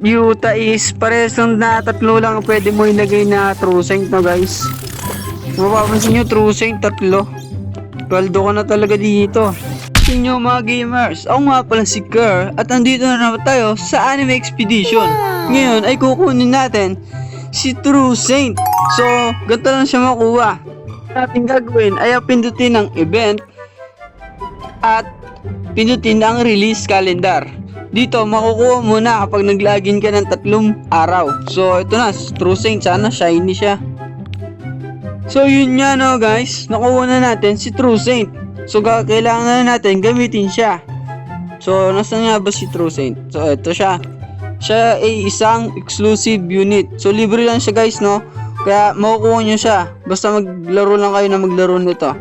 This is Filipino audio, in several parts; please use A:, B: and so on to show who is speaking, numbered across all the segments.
A: Yuta is pares lang na tatlo lang pwede mo ilagay na True Saint no guys. Mapapansin nyo True Saint tatlo. Paldo ka na talaga dito. Inyo mga gamers, ako nga pala si Kerr at andito na naman tayo sa Anime Expedition. Ngayon ay kukunin natin si True Saint. So, ganito lang siya makuha. Ating gagawin ay pindutin ang event at pindutin ang release calendar. Dito makukuha mo na kapag naglagin ka ng 3 araw. So, ito na, True Saint, sana shiny siya. So, yun nga no guys, nakuha na natin si True Saint. So, kailangan na natin gamitin siya. So, nasaan nga ba si True Saint? So, ito siya. Siya ay isang exclusive unit. So, libre lang siya guys, no? Kaya, makukuha nyo siya. Basta maglaro lang kayo na maglaro nito.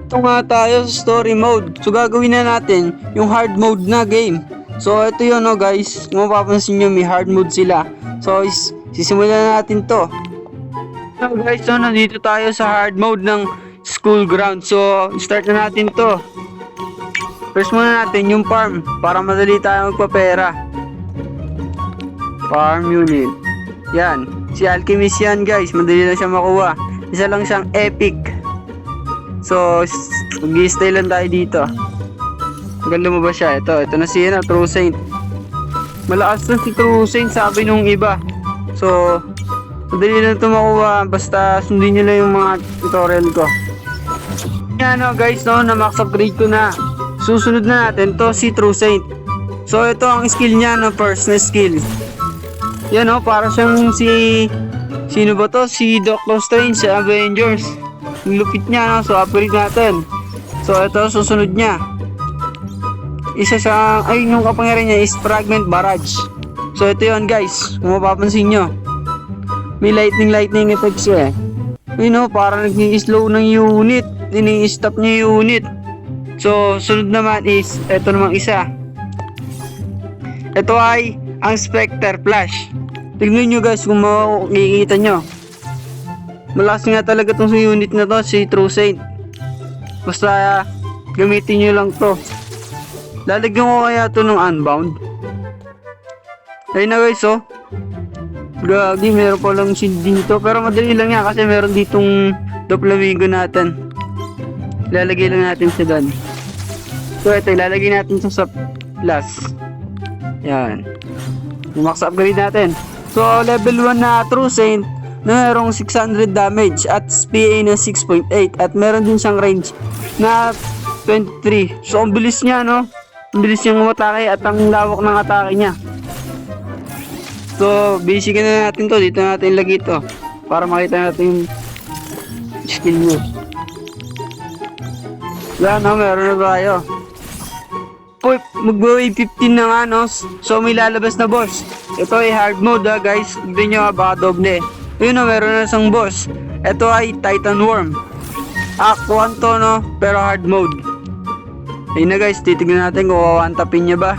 A: Ito nga tayo sa story mode. So, gagawin na natin yung hard mode na game. So, ito yun, no guys. Kung mapapansin nyo, may hard mode sila. So, sisimulan natin to. So, guys, so, nandito tayo sa hard mode ng school ground. So, start na natin to. First muna natin yung farm para madali tayo magpapera. Farm unit. Yan. Si Alchemist yan guys. Madali na siya makuha. Isa lang siyang epic. So, mag-i-stay lang tayo dito. Hanggang lumabas siya. Ito na si True Saint. Malakas na si True Saint sabi nung iba. So, madali na ito makuha. Basta sundin nyo lang yung mga tutorial ko. Yan guys, no, na max upgrade ko na. Susunod na natin to si True Saint. So ito ang skill niya, no, first na skill. Yan para siyang sino ba to? Si Doctor Strange sa Avengers. Yung lupit niya, no, so upgrade natin. So ito susunod niya. Isa sa yung kapangyarihan niya is Fragment Barrage. So ito yon guys, kung mapapansin nyo. May lightning effects siya. Parang nag-i-slow ng unit. Ini-stop niya yung unit. So, sunod naman is, ito namang isa. Ito ay ang Spectre Flash. Tignan nyo guys kung makikita nyo. Malakas nga talaga itong unit na to, si True Saint. Basta, gamitin nyo lang to. Lalagyan ko kaya to ng Unbound. Ayun na guys, Gagi, meron pa lang shield dito. Pero madali lang yan kasi meron ditong Doflamingo natin. Ilalagay lang natin siya doon. So ito, ilalagay natin sa plus. Yan. Max upgrade natin. So level 1 na True Saint na merong 600 damage at PA na 6.8 at meron din siyang range na 23. So ang bilis niya, no? Ang bilis niyang umatake at ang lawak ng atake niya. So basic na natin to. Dito natin ilagay ito para makita natin yung skill mo. Yan, meron na tayo. Mag-wave 15 na nga, no? So, may lalabas na boss. Ito ay hard mode, guys. Tignan nyo, baka doble. Yun, meron na isang boss. Ito ay Titan Worm. Act 1 to, no? Pero hard mode. Ayun na, guys. Titignan natin kung wawantapin niya ba.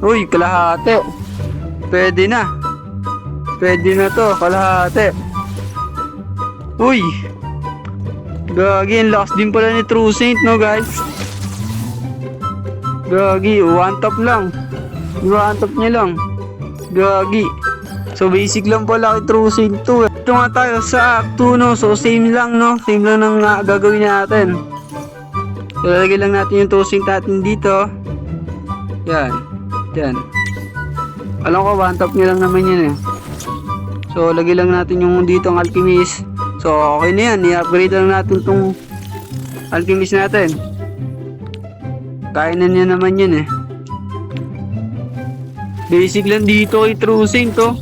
A: Uy, kalahati. Pwede na. Pwede na to, kalahati. Uy! Gagi, ang lakas din pala ni True Saint, no guys? Gagi, one tap lang. One tap niya lang. Gagi. So basic lang pala kay True Saint 2. Ito nga tayo sa Act 2, no? So same lang, no? Same lang ng gagawin natin. So lagay lang natin yung True Saint natin dito. Yan. Yan. Alam ko, one tap niya lang naman yan eh. So lagay lang natin yung dito ang Alchemist. So okay na yan, i-upgrade lang natin itong Alchemist natin. Kainan niya naman yun eh. Basic lang dito kay True Saint to.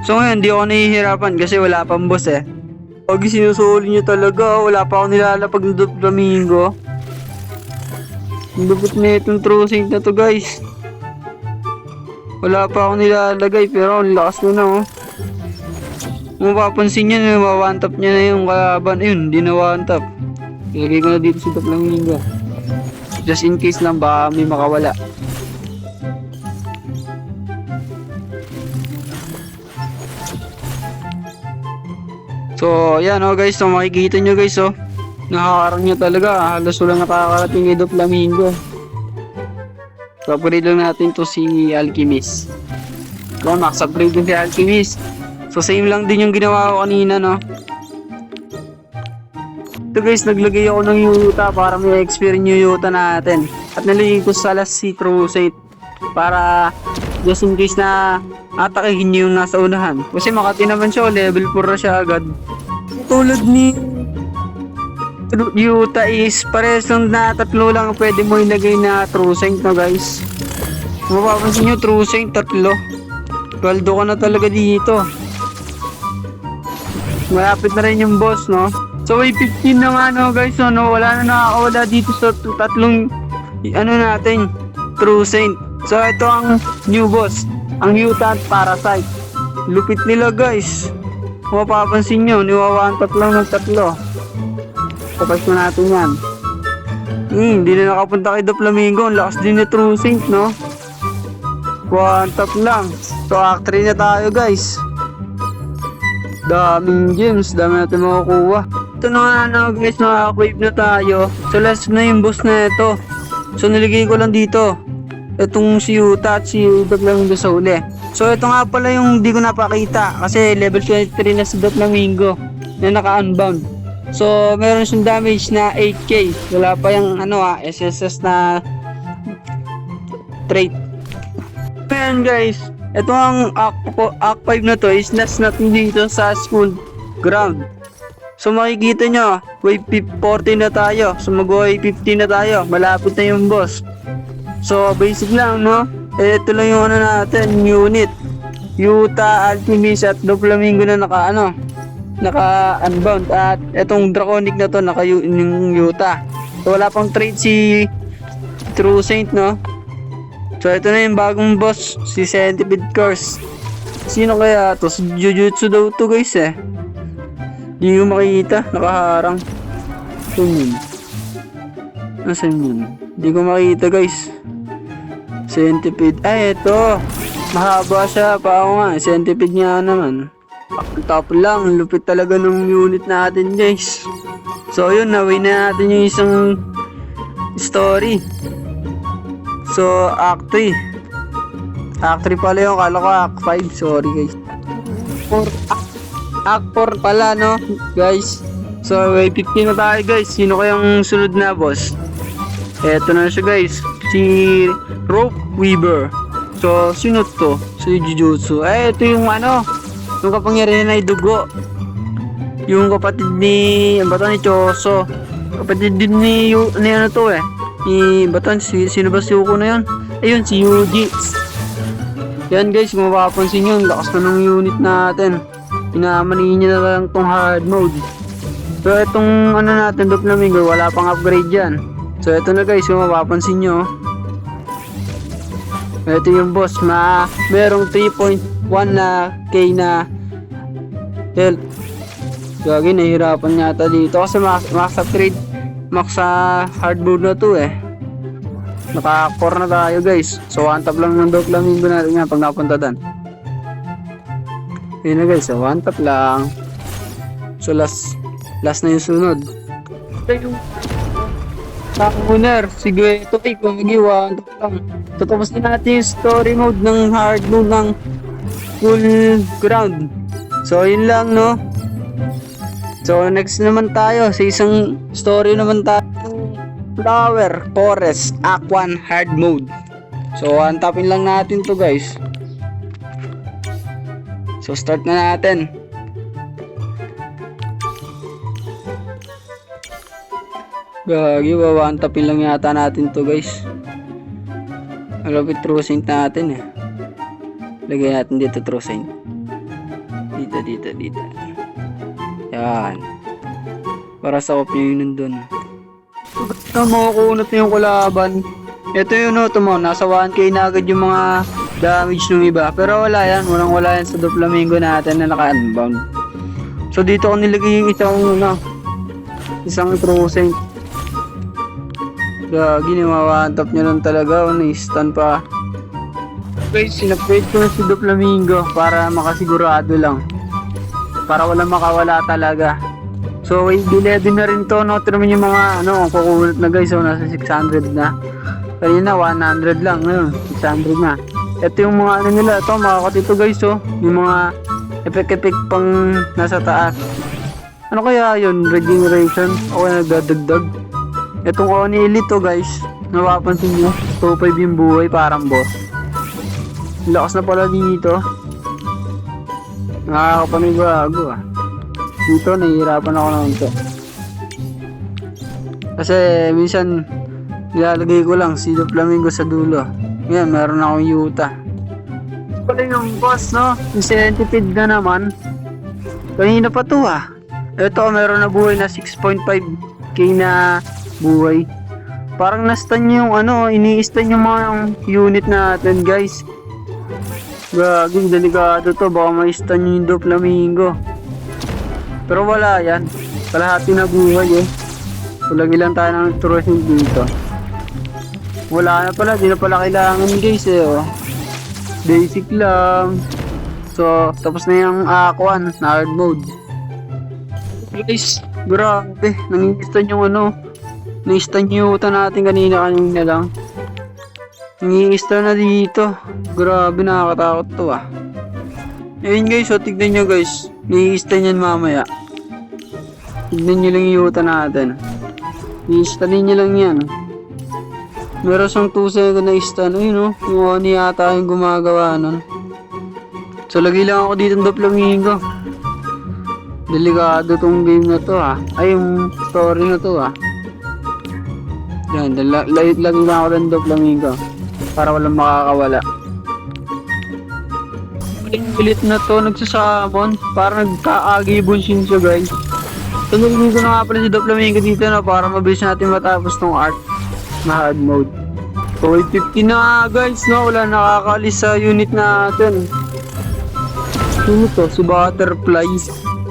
A: So ngayon, di ako nahihirapan kasi wala pang boss eh. Pag sinusuli nyo talaga, wala pa ako nilalapag ng Doflamingo. Lupot na itong True Saint na to guys. Wala pa ako nilalagay pero ang lakas na Kung mapapansin nyo, ma-one-tap niya na yung kalaban. Ayun, di na one-tap. Ilagay ko na dito si Doflamingo. Just in case lang, baka may makawala. So, ayan guys. So, makikita nyo guys Nakakarang nyo talaga. Halos walang nakakarating kay Doflamingo. So, upgrade lang natin to si Alchemist. So, max upgrade din si Alchemist. So, same lang din yung ginawa ko kanina, no? Ito guys, naglagay ako ng Yuta para may experience yung Yuta natin. At nalagay ko sa last si Crusade para just in case na atakihin yung nasa unahan. Kasi makati naman siya, level 4 na siya agad. Tulad ni Yuta is pares lang na tatlo lang pwede mo ilagay na True Saint, no guys. Mapapansin nyo, True Saint tatlo. Paldo ka na talaga dito. Malapit na rin yung boss, no? So, may 15 na nga, no, guys, no? Wala na nakakawala dito sa tatlong, natin, True Saint. So, ito ang new boss. Ang Yuta at Parasite. Lupit nila, guys. Kung mapapansin nyo, niwawaan tatlo ng tatlo. Tapos na natin yan. Hindi na nakapunta kay Doflamingo. Ang lakas din ni True Saint, no? One tap lang. So, Act 3 na tayo, guys. Daming gems, dami natin makukuha. Ito na nga guys, naka-wave na tayo. So last na yung boss na ito. So niligay ko lang dito itong si Yuta at si Doflamingo sa uli. So ito nga pala yung di ko napakita kasi level 23 na si Doflamingo na naka-unbound. So meron siyang damage na 8k. Wala pa yung SSS na trait. Ayan guys, ito ang Act 5 na to is last natin dito sa school ground. So makikita nyo, wave 40 na tayo. So mag-wave 50 na tayo. Malapit na yung boss. So basic lang, no? Ito lang yung natin, unit. Yuta, Alchemist at Doflamingo na naka-unbound. At itong Draconic na to, yung Yuta. So wala pang trade si True Saint, no? So ito na yung bagong boss, si Centipede Curse. Sino kaya to? Si Jujutsu daw to guys eh. Di ko makikita, nakaharang. Saan yun? Nasaan yun? Di ko makikita guys. Centipede. Ay, ito. Mahaba siya. Paano nga, Centipede nga naman. Ang top lang, lupit talaga ng unit natin guys. So yun, nawin na natin yung isang story. So, Act 3. Act 3 pala yung, kala ko Act 5. Sorry guys. Act 4 pala, no guys. So, wave 15 na tayo guys. Sino kayang sunod na boss? Eto na siya guys. Si Rope Weaver. So, sino to? Si Jujutsu. Ito yung yung kapangyarihan na dugo. Yung kapatid ni Choso. Kapatid din ni to eh. Ni Batan, sino ba si Yuko na yun? Ayun, si Yuji. Yan guys, kung mapapansin nyo, lakas na ng unit natin. Inamanihin nyo na lang tong hard mode. So itong natin, Doflamingo, wala pang upgrade yan. So ito na guys, kung mapapansin nyo. Ito yung boss, merong 3.1 na K na health. Gagi, nahihirapan yata dito kasi max upgrade. Max sa hard mode na to eh. Naka-core na tayo guys. So one tap lang ng Doflamingo natin nga pag napunta doon. Yun na guys, so one tap lang. So last na yung sunod. Ito yung winner, si Gueto ay kumagi one tap lang. So tapos din natin yung story mode ng hard mode ng full ground. So yun lang, no. So next naman tayo sa isang story naman tayo, Flower Forest Act 1 hard mode. So untapin lang natin to guys. So start na natin. Gagi, wawantapin lang yata natin to guys. Malapit True Saint natin eh. Lagay natin dito True Saint. Dito. Yan. Para sa kopya yun nandun. Ito makukunot na yung kalaban. Ito yun nasa 1k na agad yung mga damage ng iba. Pero wala yan. Wala yan sa Doflamingo natin na naka-unbound. So dito ko nilagay yung isang True Saint. Gagi, niwawantap nyo lang talaga. Na-stun pa. Guys, sinupgrade ko na si Doflamingo para makasigurado lang. Para walang makawala talaga. So, wave 11 na rin to, no? Tira mo yung mga, kukunot na guys, so nasa 600 na. Kanina 100 lang, ngayon 600 na. Ito yung mga ano nila, ito makakatito guys oh. Yung mga epek-epek pang nasa taas. Ano kaya yun? Regeneration? O nagdadagdag? Itong Oni Elite oh guys. Napapansin nyo? 2.5 yung buhay parang boss. Lakas na pala dito. Nakakapanibago ah. Dito nahihirapan ako ng ito. Kasi minsan nilalagay ko lang si Doflamingo sa dulo. Ngayon meron akong Yuta. Pala yung boss no? Yung centipede na naman. Kanina pa to ah. Ito meron na buhay na 6.5k na buhay. Parang na-stun yung ano, ini-stun yung mga unit natin guys. Gaging delikado to, baka ma-stun yung Doflamingo. Pero wala yan, kalahati na buhay eh. Kulang ilang tayo ng trusing dito. Wala na pala, di na pala kailangan guys eh oh. Basic lang. So, tapos na yung Aquan na hard mode. Guys, grabe, nangingistan yung ano. Na-stun yung Yuta natin kanina lang. Nangingistan na dito. Grabe, nakakatakot to ah. Ayun guys, so tignan nyo guys. Nangingistan yan mamaya. Tignan nyo lang yung Yuta natin. I-stanin nyo lang yan. Meron siyang 2 second na stun. Ayun oh, yung Oni yata yung gumagawa nun. So lagi lang ako dito ng Doflamingo. Delikado tong game na to ha. Ay yung story na to ha. Yan, lagi lang ako ng Doflamingo. Para walang makakawala. Ulit na to, nagsasamon. Parang nagkaagibon siya guys. Tunugin ko na nga pala si Doflamingo dito na para mabilis natin matapos tong arc na hard mode. So 50 na guys no, wala nakakalis sa unit natin. Sino to? Si Butterfly.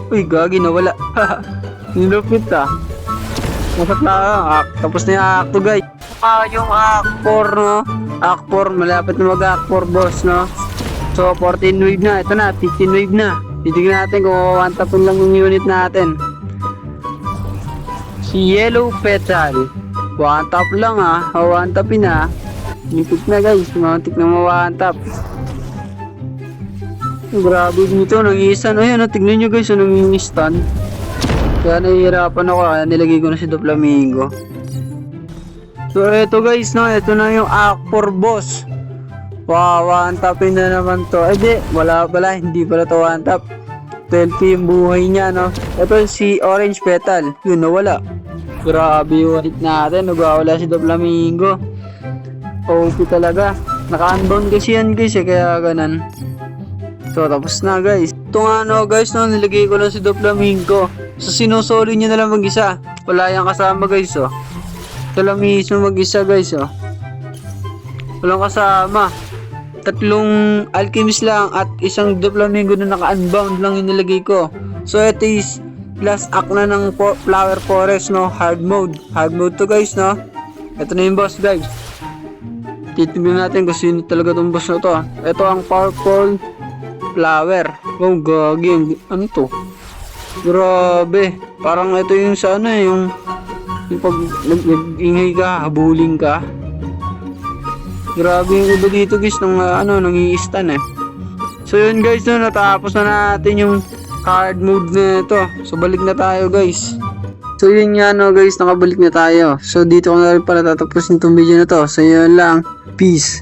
A: Uy gagi nawala. Nilupit ah. Masat na tapos na yung act 2 guys. Yung act 4 no, act 4 malapit na mag act 4 boss no. So 14 wave na, ito na 15 wave na. Titignan natin kung one tapon lang yung unit natin. Si Yellow Petal. One tap lang ah. One tapin ah. Nitik na guys. Mantik na ma-one tap. Grabe dito. Nang-i-stun. Ayan. Tignan nyo guys. Nang-i-stun. Kaya nahihirapan ako. Kaya nilagay ko na si Doflamingo. So eto guys. No, eto na yung Act 4 boss. Wow. One tapin na naman to. Eh di. Wala pala. Hindi pala to one tap. 12 yung buhay niya no. Ito si Orange Petal. Yun nawala. Grabe yung hit natin. Nagwawala si Doflamingo. OP talaga. Naka-unbound kasi yan guys eh. Kaya ganun. So tapos na guys. Ito nga no guys no. Nilagay ko lang si Doflamingo. So sinusoli niya na lang mag-isa. Wala yung kasama guys oh. Ito lang mismo mag-isa guys oh. Walang kasama. 3 alchemist lang at isang Doflamingo na naka-unbound lang yung nilagay ko. So ito is last act na ng Flower Forest no, hard mode. Hard mode to guys no. Ito na yung boss guys. Titignan natin kung sino talaga tong boss na to. Ito ang Purple Flower. Oh gagi, ano to? Grabe. Parang ito yung sa ano yung pag nag-ingay ka, habulin ka. Grabe yung iba dito guys nung nang-i-stun eh. So yun guys no, natapos na natin yung hard mode na ito. So balik na tayo guys. So yun nga no guys, nakabalik na tayo. So dito ko na rin pala tatapusin itong video na to. So yun lang. Peace.